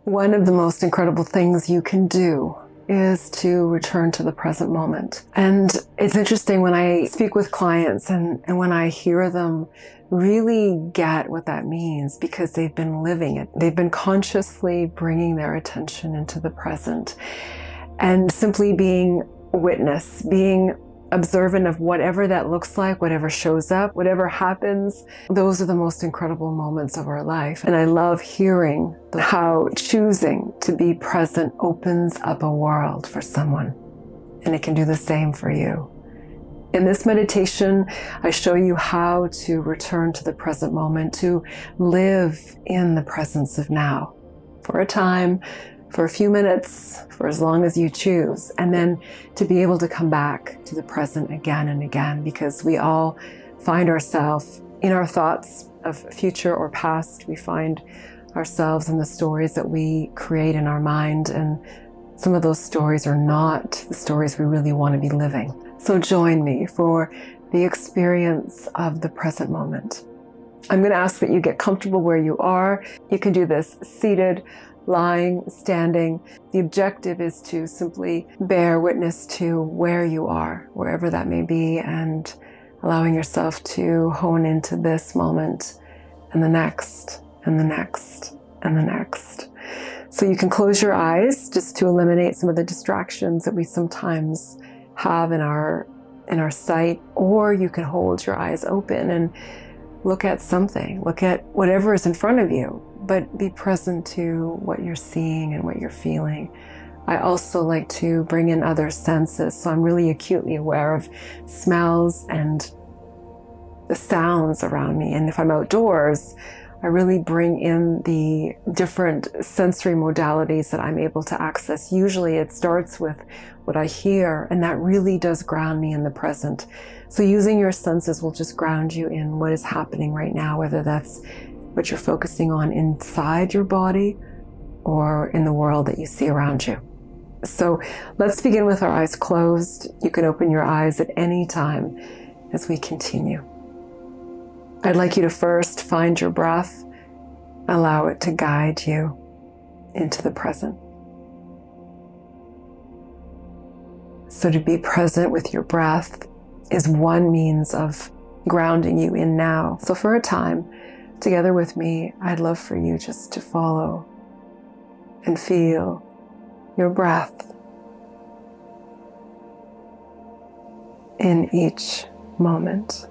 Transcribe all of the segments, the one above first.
One of the most incredible things you can do is to return to the present moment. And it's interesting when I speak with clients and when I hear them really get what that means, because they've been living it. They've been consciously bringing their attention into the present and simply being witness, being observant of whatever that looks like, whatever shows up, whatever happens. Those are the most incredible moments of our life. And I love hearing how choosing to be present opens up a world for someone. And it can do the same for you. In this meditation, I show you how to return to the present moment, to live in the presence of now for a time, for a few minutes, for as long as you choose, and then to be able to come back to the present again and again, because we all find ourselves in our thoughts of future or past. We find ourselves in the stories that we create in our mind, and some of those stories are not the stories we really want to be living. So join me for the experience of the present moment. I'm going to ask that you get comfortable where you are. You can do this seated, lying, standing. The objective is to simply bear witness to where you are, wherever that may be, and allowing yourself to hone into this moment and the next and the next and the next. So you can close your eyes just to eliminate some of the distractions that we sometimes have in our sight, or you can hold your eyes open and look at something, look at whatever is in front of you, but be present to what you're seeing and what you're feeling. I also like to bring in other senses, so I'm really acutely aware of smells and the sounds around me. And if I'm outdoors, I really bring in the different sensory modalities that I'm able to access. Usually it starts with what I hear, and that really does ground me in the present. So using your senses will just ground you in what is happening right now, whether that's what you're focusing on inside your body or in the world that you see around you. So let's begin with our eyes closed. You can open your eyes at any time as we continue. I'd like you to first find your breath, allow it to guide you into the present. So to be present with your breath is one means of grounding you in now. So for a time, together with me, I'd love for you just to follow and feel your breath in each moment.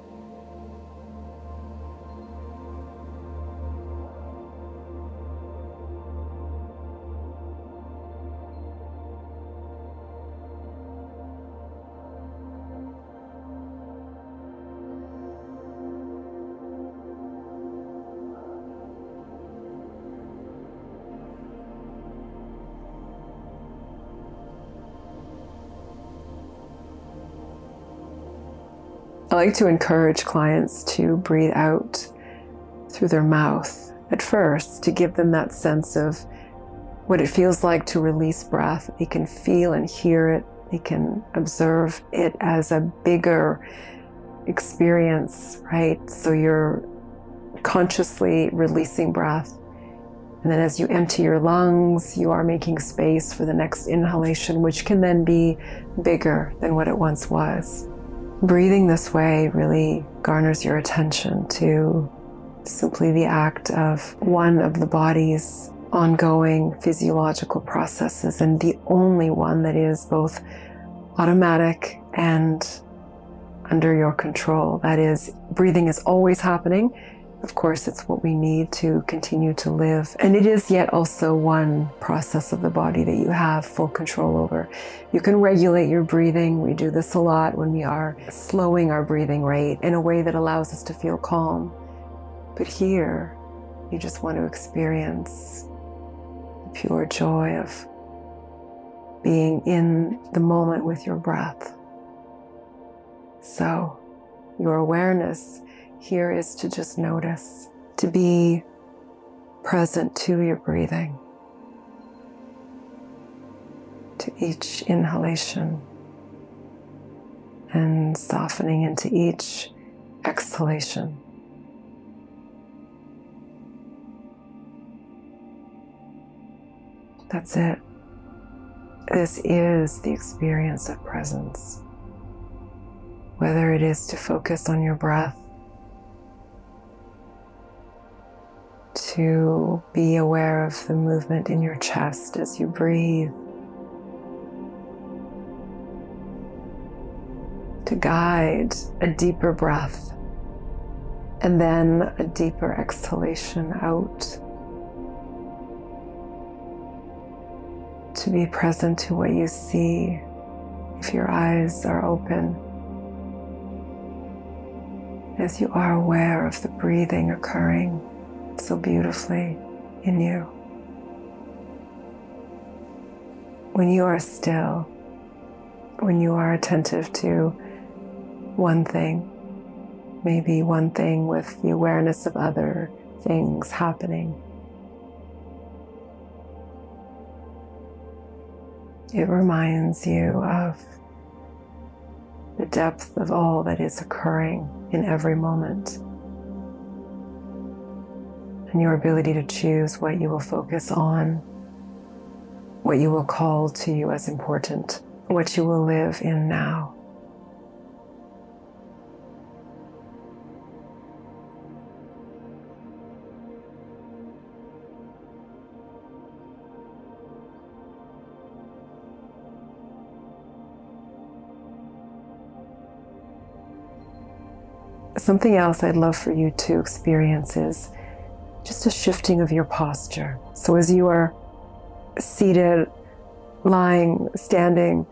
I like to encourage clients to breathe out through their mouth at first, to give them that sense of what it feels like to release breath. They can feel and hear it. They can observe it as a bigger experience, right? So you're consciously releasing breath. And then as you empty your lungs, you are making space for the next inhalation, which can then be bigger than what it once was. Breathing this way really garners your attention to simply the act of one of the body's ongoing physiological processes, and the only one that is both automatic and under your control. That is, breathing is always happening. Of course, it's what we need to continue to live. And it is yet also one process of the body that you have full control over. You can regulate your breathing. We do this a lot when we are slowing our breathing rate in a way that allows us to feel calm. But here, you just want to experience the pure joy of being in the moment with your breath. So, your awareness here is to just notice, to be present to your breathing, to each inhalation, and softening into each exhalation. That's it. This is the experience of presence. Whether it is to focus on your breath, to be aware of the movement in your chest as you breathe, to guide a deeper breath and then a deeper exhalation out, to be present to what you see if your eyes are open, as you are aware of the breathing occurring so beautifully in you. When you are still, when you are attentive to one thing, maybe one thing with the awareness of other things happening, it reminds you of the depth of all that is occurring in every moment, and your ability to choose what you will focus on, what you will call to you as important, what you will live in now. Something else I'd love for you to experience is just a shifting of your posture. So as you are seated, lying, standing,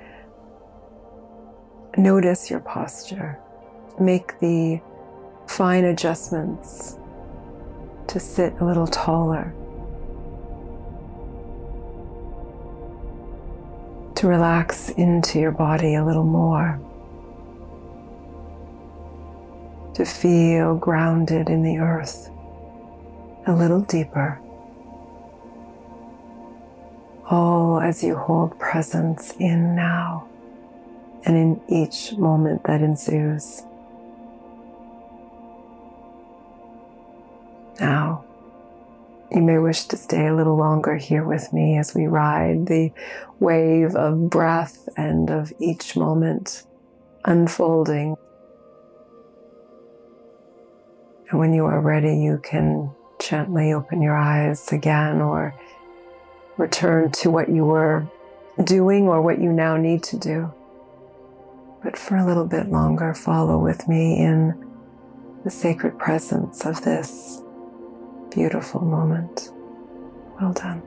notice your posture. Make the fine adjustments to sit a little taller, to relax into your body a little more, to feel grounded in the earth a little deeper, all as you hold presence in now and in each moment that ensues. Now, you may wish to stay a little longer here with me as we ride the wave of breath and of each moment unfolding. And when you are ready, you can gently open your eyes again or return to what you were doing or what you now need to do. But for a little bit longer, follow with me in the sacred presence of this beautiful moment. Well done.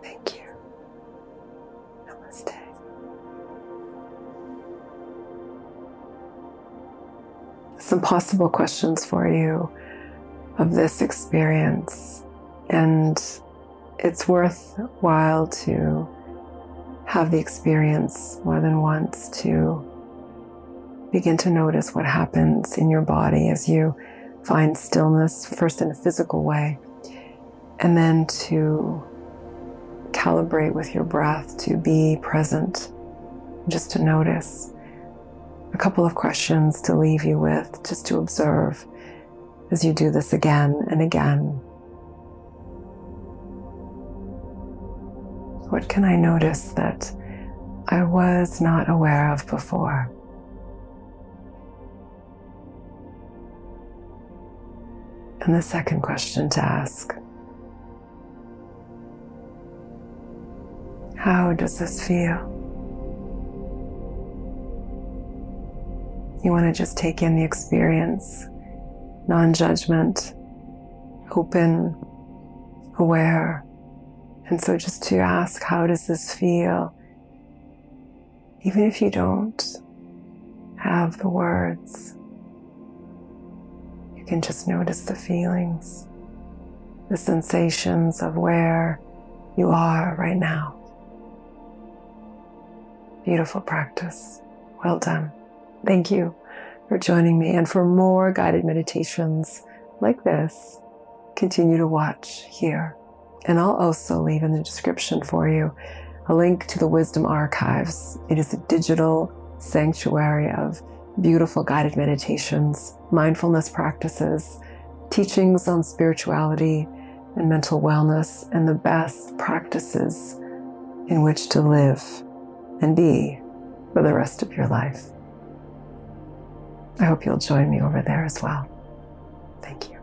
Thank you. Namaste. Some possible questions for you of this experience, and it's worthwhile to have the experience more than once to begin to notice what happens in your body as you find stillness, first in a physical way, and then to calibrate with your breath, to be present, just to notice. A couple of questions to leave you with, just to observe as you do this again and again. What can I notice that I was not aware of before? And the second question to ask: how does this feel? You want to just take in the experience, non-judgment, open, aware. And so just to ask, how does this feel? Even if you don't have the words, you can just notice the feelings, the sensations of where you are right now. Beautiful practice. Well done. Thank you for joining me. And for more guided meditations like this, continue to watch here. And I'll also leave in the description for you a link to the Wisdom Archives. It is a digital sanctuary of beautiful guided meditations, mindfulness practices, teachings on spirituality and mental wellness, and the best practices in which to live and be for the rest of your life. I hope you'll join me over there as well. Thank you.